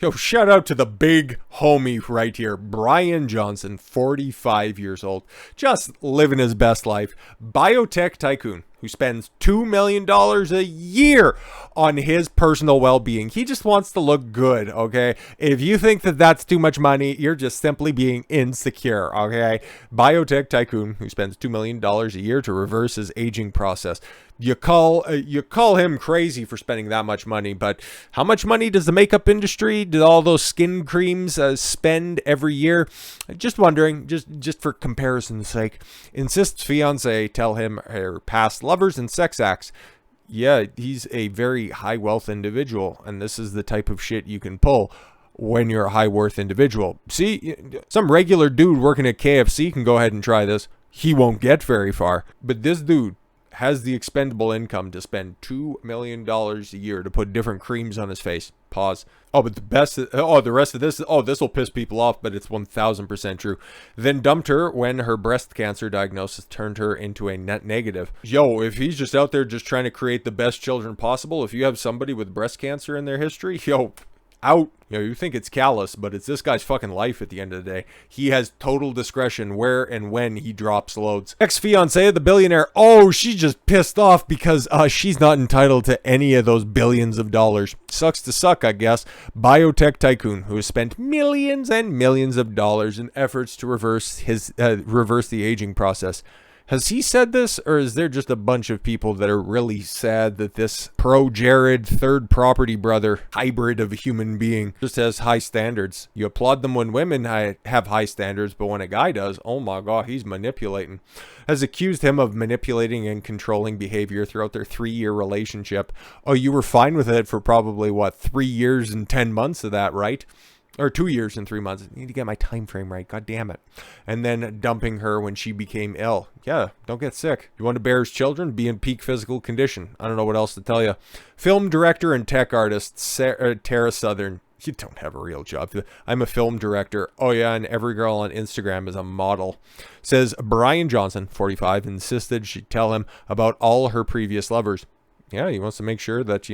Yo, shout out to the big homie right here, Brian Johnson, 45 years old, just living his best life. Biotech tycoon who spends $2 million a year on his personal well-being. He just wants to look good, okay? If you think that that's too much money, you're just simply being insecure, okay? Biotech tycoon who spends $2 million a year to reverse his aging process. You call him crazy for spending that much money, but how much money does the makeup industry, do all those skin creams spend every year? Just wondering, just for comparison's sake. Insists fiance tell him her past lovers and sex acts. Yeah, he's a very high wealth individual, and this is the type of shit you can pull when you're a high worth individual. See, some regular dude working at KFC can go ahead and try this. He won't get very far, but this dude has the expendable income to spend $2 million a year to put different creams on his face. Pause. Oh, but the rest of this, this will piss people off, but it's 1000% true. Then dumped her when her breast cancer diagnosis turned her into a net negative. Yo, if he's just out there just trying to create the best children possible, if you have somebody with breast cancer in their history, yo, out. You think it's callous, but it's this guy's fucking life at the end of the day. He has total discretion where and when he drops loads. Ex-fiancée, the billionaire, she's just pissed off because she's not entitled to any of those billions of dollars. Sucks to suck, I guess. Biotech tycoon who has spent millions and millions of dollars in efforts to reverse the aging process. Has he said this, or is there just a bunch of people that are really sad that this pro-Jared third property brother hybrid of a human being just has high standards? You applaud them when women have high standards, but when a guy does, oh my god, he's manipulating. Has accused him of manipulating and controlling behavior throughout their 3-year relationship. Oh, you were fine with it for probably, 3 years and 10 months of that, right? Or 2 years and 3 months. I need to get my time frame right. God damn it. And then dumping her when she became ill. Yeah, don't get sick. You want to bear his children? Be in peak physical condition. I don't know what else to tell you. Film director and tech artist Tara Southern. You don't have a real job. I'm a film director. Oh yeah, and every girl on Instagram is a model. Says Brian Johnson, 45, insisted she tell him about all her previous lovers. Yeah, he wants to make sure that,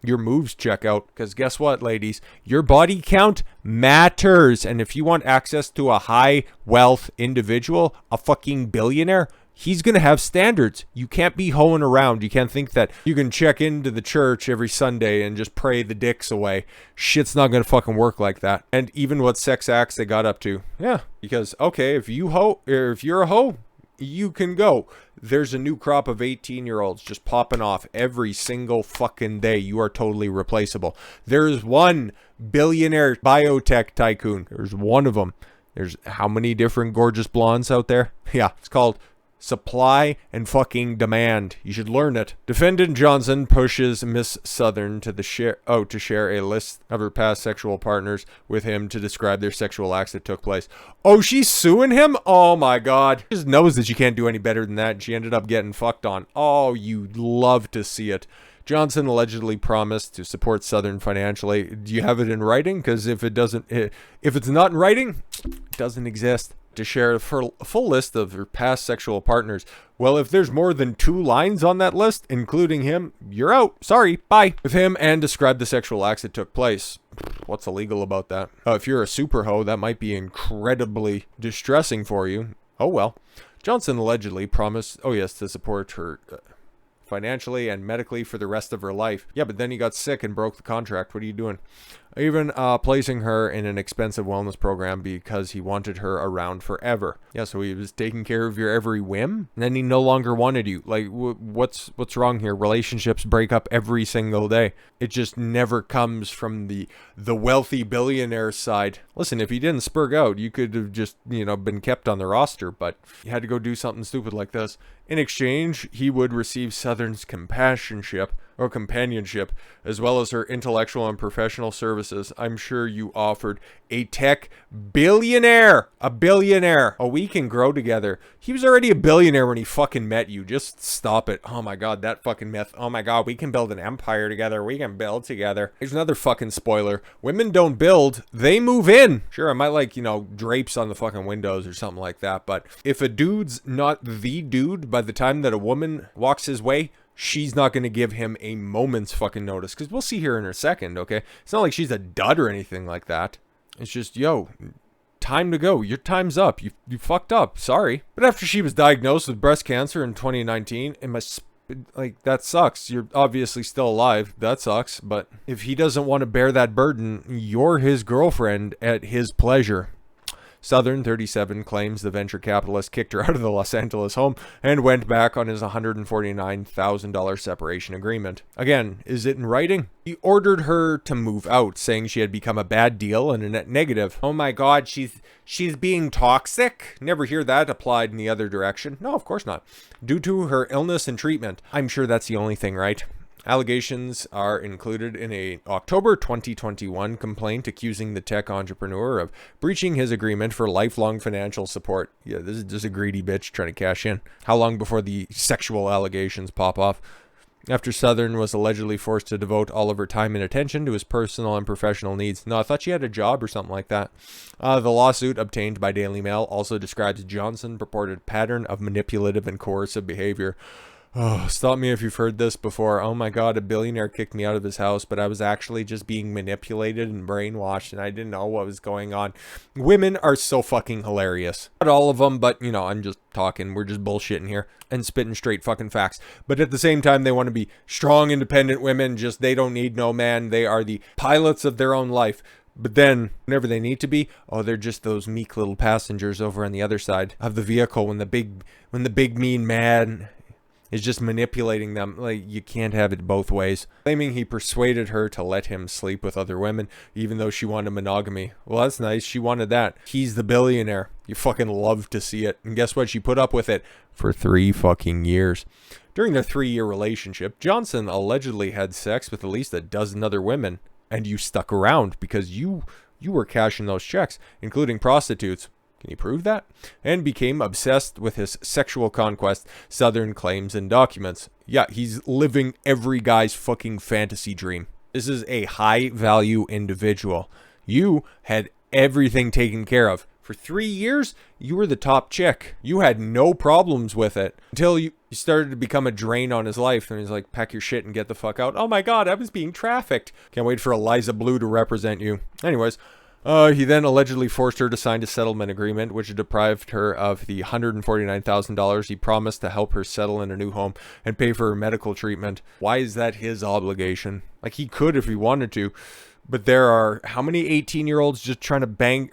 your moves check out, because guess what, ladies? Your body count matters. And if you want access to a high wealth individual, a fucking billionaire, he's going to have standards. You can't be hoeing around. You can't think that you can check into the church every Sunday and just pray the dicks away. Shit's not going to fucking work like that. And even what sex acts they got up to. Yeah, because, okay, if you're a hoe, you can go. There's a new crop of 18-year-olds just popping off every single fucking day. You are totally replaceable. There's one billionaire biotech tycoon. There's one of them. There's how many different gorgeous blondes out there? Yeah, it's called supply and fucking demand. You should learn it. Defendant Johnson pushes Miss Southern to share a list of her past sexual partners with him to describe their sexual acts that took place. Oh, she's suing him? Oh my god. She just knows that she can't do any better than that, and she ended up getting fucked on. Oh, you'd love to see it. Johnson allegedly promised to support Southern financially. Do you have it in writing? Because if it's not in writing, it doesn't exist. To share a full list of her past sexual partners. Well, if there's more than 2 lines on that list, including him, you're out. Sorry, bye. With him, and describe the sexual acts that took place. What's illegal about that? If you're a super hoe, that might be incredibly distressing for you. Oh well. Johnson allegedly promised, to support her financially and medically for the rest of her life. Yeah, but then he got sick and broke the contract. What are you doing? Even placing her in an expensive wellness program because he wanted her around forever. Yeah, so he was taking care of your every whim, and then he no longer wanted you. Like, what's wrong here? Relationships break up every single day. It just never comes from the wealthy billionaire side. Listen, if he didn't spurg out, you could have just, been kept on the roster, but you had to go do something stupid like this. In exchange, he would receive Southern's companionship, as well as her intellectual and professional services. I'm sure you offered a tech billionaire. A billionaire. Oh, we can grow together. He was already a billionaire when he fucking met you. Just stop it. Oh my god, that fucking myth. Oh my god, we can build an empire together. We can build together. Here's another fucking spoiler. Women don't build, they move in. Sure, I might like, drapes on the fucking windows or something like that, but if a dude's not the dude by the time that a woman walks his way, she's not going to give him a moment's fucking notice, because we'll see here in a second, okay? It's not like she's a dud or anything like that. It's just, yo, time to go. Your time's up. You fucked up. Sorry. But after she was diagnosed with breast cancer in 2019, it must, like, that sucks. You're obviously still alive. That sucks. But if he doesn't want to bear that burden, you're his girlfriend at his pleasure. Southern, 37, claims the venture capitalist kicked her out of the Los Angeles home and went back on his $149,000 separation agreement. Again, is it in writing? He ordered her to move out, saying she had become a bad deal and a net negative. Oh my god, she's being toxic? Never hear that applied in the other direction. No, of course not. Due to her illness and treatment. I'm sure that's the only thing, right? Allegations are included in a October 2021 complaint accusing the tech entrepreneur of breaching his agreement for lifelong financial support. Yeah, this is just a greedy bitch trying to cash in. How long before the sexual allegations pop off? After Southern was allegedly forced to devote all of her time and attention to his personal and professional needs. No, I thought she had a job or something like that. The lawsuit obtained by Daily Mail also describes Johnson purported pattern of manipulative and coercive behavior. Oh, stop me if you've heard this before. Oh my god, a billionaire kicked me out of his house, but I was actually just being manipulated and brainwashed and I didn't know what was going on. Women are so fucking hilarious. Not all of them, but you know, I'm just talking. We're just bullshitting here and spitting straight fucking facts. But at the same time, they want to be strong, independent women. Just they don't need no man. They are the pilots of their own life. But then, whenever they need to be, oh, they're just those meek little passengers over on the other side of the vehicle when the big mean man is just manipulating them. Like, you can't have it both ways. Claiming he persuaded her to let him sleep with other women, even though she wanted monogamy. Well, that's nice. She wanted that. He's the billionaire. You fucking love to see it. And guess what? She put up with it for 3 fucking years. During their 3-year relationship, Johnson allegedly had sex with at least a dozen other women. And you stuck around because you were cashing those checks, including prostitutes. Can you prove that? And became obsessed with his sexual conquest, Southern claims and documents. Yeah, he's living every guy's fucking fantasy dream. This is a high-value individual. You had everything taken care of. For 3 years, you were the top chick. You had no problems with it until you started to become a drain on his life. And he's like, pack your shit and get the fuck out. Oh my god, I was being trafficked. Can't wait for Eliza Blue to represent you. Anyways, he then allegedly forced her to sign a settlement agreement, which deprived her of the $149,000 he promised to help her settle in a new home and pay for her medical treatment. Why is that his obligation? Like, he could if he wanted to. But there are how many 18-year-olds just trying to bang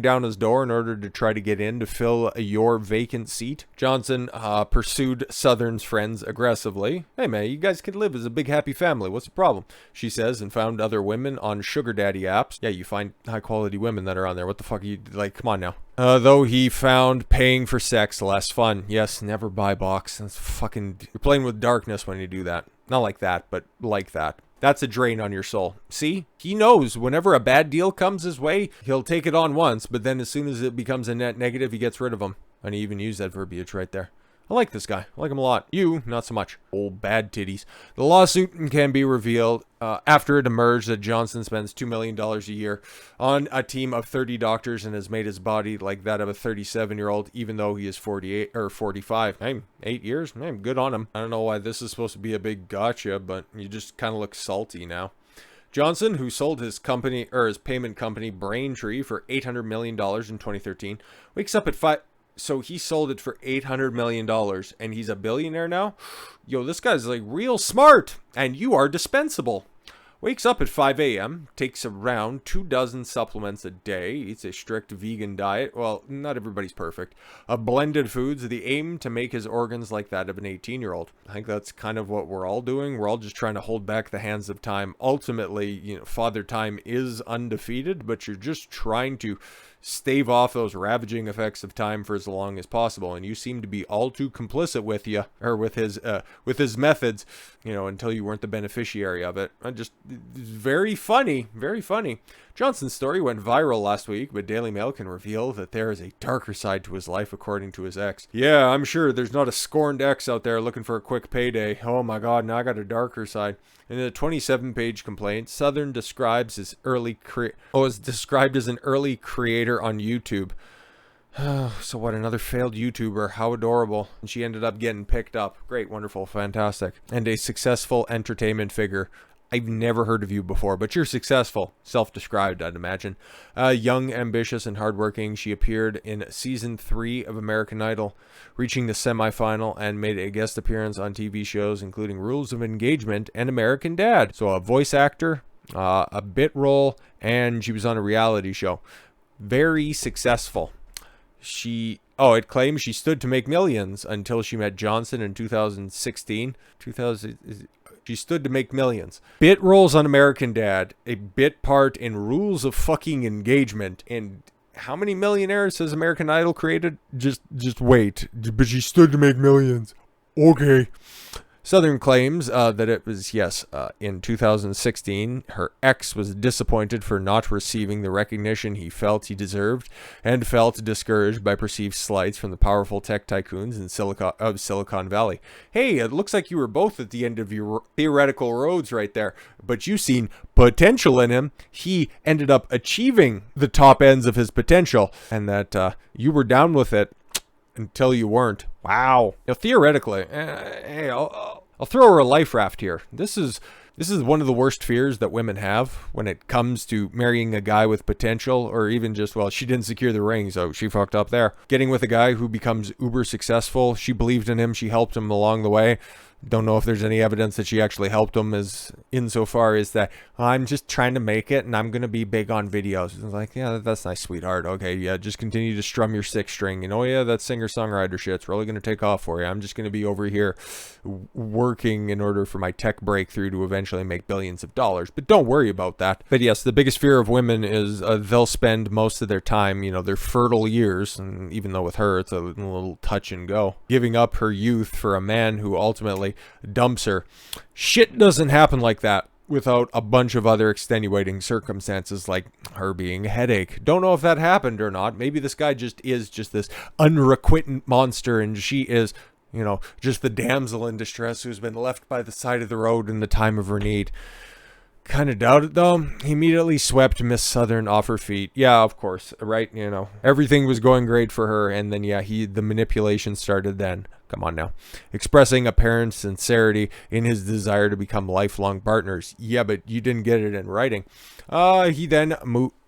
down his door in order to try to get in to fill your vacant seat? Johnson pursued Southern's friends aggressively. Hey man, you guys can live as a big happy family. What's the problem? She says, and found other women on sugar daddy apps. Yeah, you find high quality women that are on there. What the fuck are you like? Come on now. Though he found paying for sex less fun. Yes, never buy box. That's fucking. You're playing with darkness when you do that. Not like that, but like that. That's a drain on your soul. See? He knows whenever a bad deal comes his way, he'll take it on once, but then as soon as it becomes a net negative, he gets rid of them. And he even used that verbiage right there. I like this guy. I like him a lot. You, not so much. Old bad titties. The lawsuit can be revealed after it emerged that Johnson spends $2 million a year on a team of 30 doctors and has made his body like that of a 37-year-old, even though he is 48 or 45. Hey, 8 years? Hey, good on him. I don't know why this is supposed to be a big gotcha, but you just kind of look salty now. Johnson, who sold his company or his payment company Braintree for $800 million in 2013, wakes up at 5. So he sold it for $800 million and he's a billionaire now? Yo, this guy's like real smart and you are dispensable. Wakes up at 5 a.m., takes around 2 dozen supplements a day, eats a strict vegan diet. Well, not everybody's perfect. Of blended foods, the aim to make his organs like that of an 18-year-old. I think that's kind of what we're all doing. We're all just trying to hold back the hands of time. Ultimately, you know, Father Time is undefeated, but you're just trying to stave off those ravaging effects of time for as long as possible, and you seem to be all too complicit with his methods, you know, until you weren't the beneficiary of it. Just very funny, very funny. Johnson's story went viral last week, but Daily Mail can reveal that there is a darker side to his life, according to his ex. Yeah, I'm sure there's not a scorned ex out there looking for a quick payday. Oh my god, now I got a darker side. In a 27-page complaint, Southern describes his is described as an early creator on YouTube. So what, another failed YouTuber. How adorable. And she ended up getting picked up. Great, wonderful, fantastic. And a successful entertainment figure. I've never heard of you before, but you're successful. Self-described, I'd imagine. Young, ambitious, and hardworking, she appeared in Season 3 of American Idol, reaching the semifinal and made a guest appearance on TV shows, including Rules of Engagement and American Dad. So a voice actor, a bit role, and she was on a reality show. Very successful. It claims she stood to make millions until she met Johnson in 2016. She stood to make millions. Bit roles on American Dad, a bit part in Rules of fucking Engagement, and how many millionaires has American Idol created? Just wait. But she stood to make millions. Okay. Southern claims that it was, in 2016, her ex was disappointed for not receiving the recognition he felt he deserved and felt discouraged by perceived slights from the powerful tech tycoons in Silicon Valley. Hey, it looks like you were both at the end of your theoretical roads right there, but you seen potential in him. He ended up achieving the top ends of his potential, and that you were down with it until you weren't. Wow. Theoretically, hey, I'll throw her a life raft here. This is one of the worst fears that women have when it comes to marrying a guy with potential, or even just, well, she didn't secure the ring, so she fucked up there. Getting with a guy who becomes uber successful. She believed in him. She helped him along the way. Don't know if there's any evidence that she actually helped him, as insofar as that I'm just trying to make it and I'm going to be big on videos. It's like, yeah, that's nice, sweetheart. Okay, yeah, just continue to strum your sixth string. You know, yeah, that singer-songwriter shit's really going to take off for you. I'm just going to be over here working in order for my tech breakthrough to eventually make billions of dollars. But don't worry about that. But yes, the biggest fear of women is they'll spend most of their time, their fertile years, and even though with her it's a little touch and go, giving up her youth for a man who ultimately dumps her. Shit doesn't happen like that without a bunch of other extenuating circumstances, like her being a headache. Don't know if that happened or not. Maybe this guy is just this unrequitant monster, and she is, just the damsel in distress who's been left by the side of the road in the time of her need. Kind of doubt it, though. He immediately swept Miss Southern off her feet. Yeah, of course, right? Everything was going great for her, and then, the manipulation started then. Come on now. Expressing apparent sincerity in his desire to become lifelong partners. Yeah, but you didn't get it in writing. He then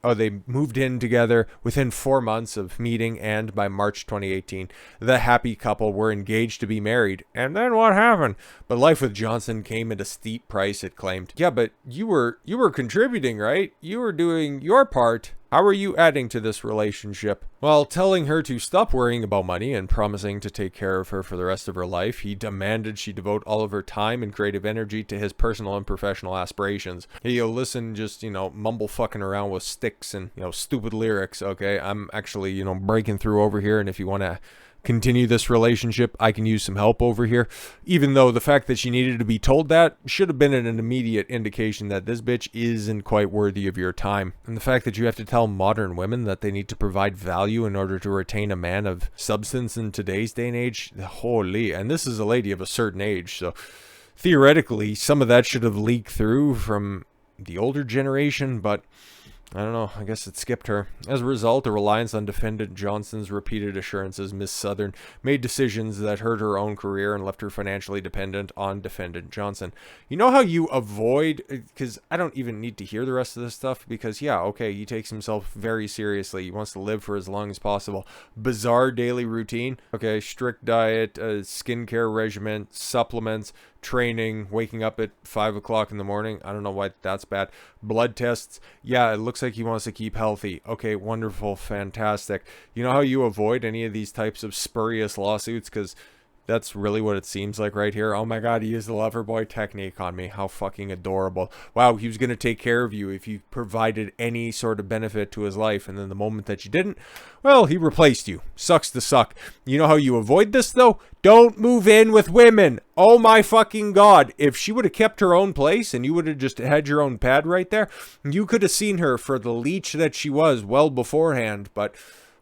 they moved in together within 4 months of meeting, and by March 2018, the happy couple were engaged to be married. And then what happened? But life with Johnson came at a steep price, it claimed. Yeah, but you were contributing, right? You were doing your part. How are you adding to this relationship? While telling her to stop worrying about money and promising to take care of her for the rest of her life, he demanded she devote all of her time and creative energy to his personal and professional aspirations. He'll listen, just, mumble fucking around with sticks and, stupid lyrics, okay? I'm actually, breaking through over here, and if you want to continue this relationship, I can use some help over here. Even though the fact that she needed to be told that should have been an immediate indication that this bitch isn't quite worthy of your time. And the fact that you have to tell modern women that they need to provide value in order to retain a man of substance in today's day and age, holy. And this is a lady of a certain age, so theoretically some of that should have leaked through from the older generation, but I don't know, I guess it skipped her. As a result, the reliance on defendant Johnson's repeated assurances, Miss Southern made decisions that hurt her own career and left her financially dependent on defendant Johnson. You know how you avoid, because I don't even need to hear the rest of this stuff, because yeah, okay, he takes himself very seriously. He wants to live for as long as possible. Bizarre daily routine, okay, strict diet, skincare regimen, supplements, training, waking up at 5 o'clock in the morning. I don't know why that's bad. Blood tests. Yeah, it looks like he wants to keep healthy. Okay, wonderful, fantastic. You know how you avoid any of these types of spurious lawsuits? Because that's really what it seems like right here. Oh my god, he used the lover boy technique on me. How fucking adorable. Wow, he was going to take care of you if you provided any sort of benefit to his life. And then the moment that you didn't, well, he replaced you. Sucks to suck. You know how you avoid this, though? Don't move in with women. Oh my fucking god. If she would have kept her own place and you would have just had your own pad right there, you could have seen her for the leech that she was well beforehand. But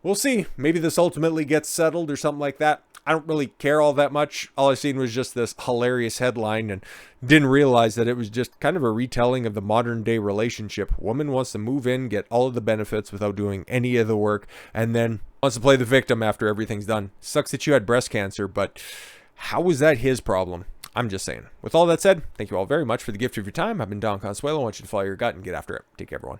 we'll see. Maybe this ultimately gets settled or something like that. I don't really care all that much. All I seen was just this hilarious headline and didn't realize that it was just kind of a retelling of the modern day relationship. Woman wants to move in, get all of the benefits without doing any of the work, and then wants to play the victim after everything's done. Sucks that you had breast cancer, but how was that his problem? I'm just saying. With all that said, thank you all very much for the gift of your time. I've been Don Consuelo. I want you to follow your gut and get after it. Take care, everyone.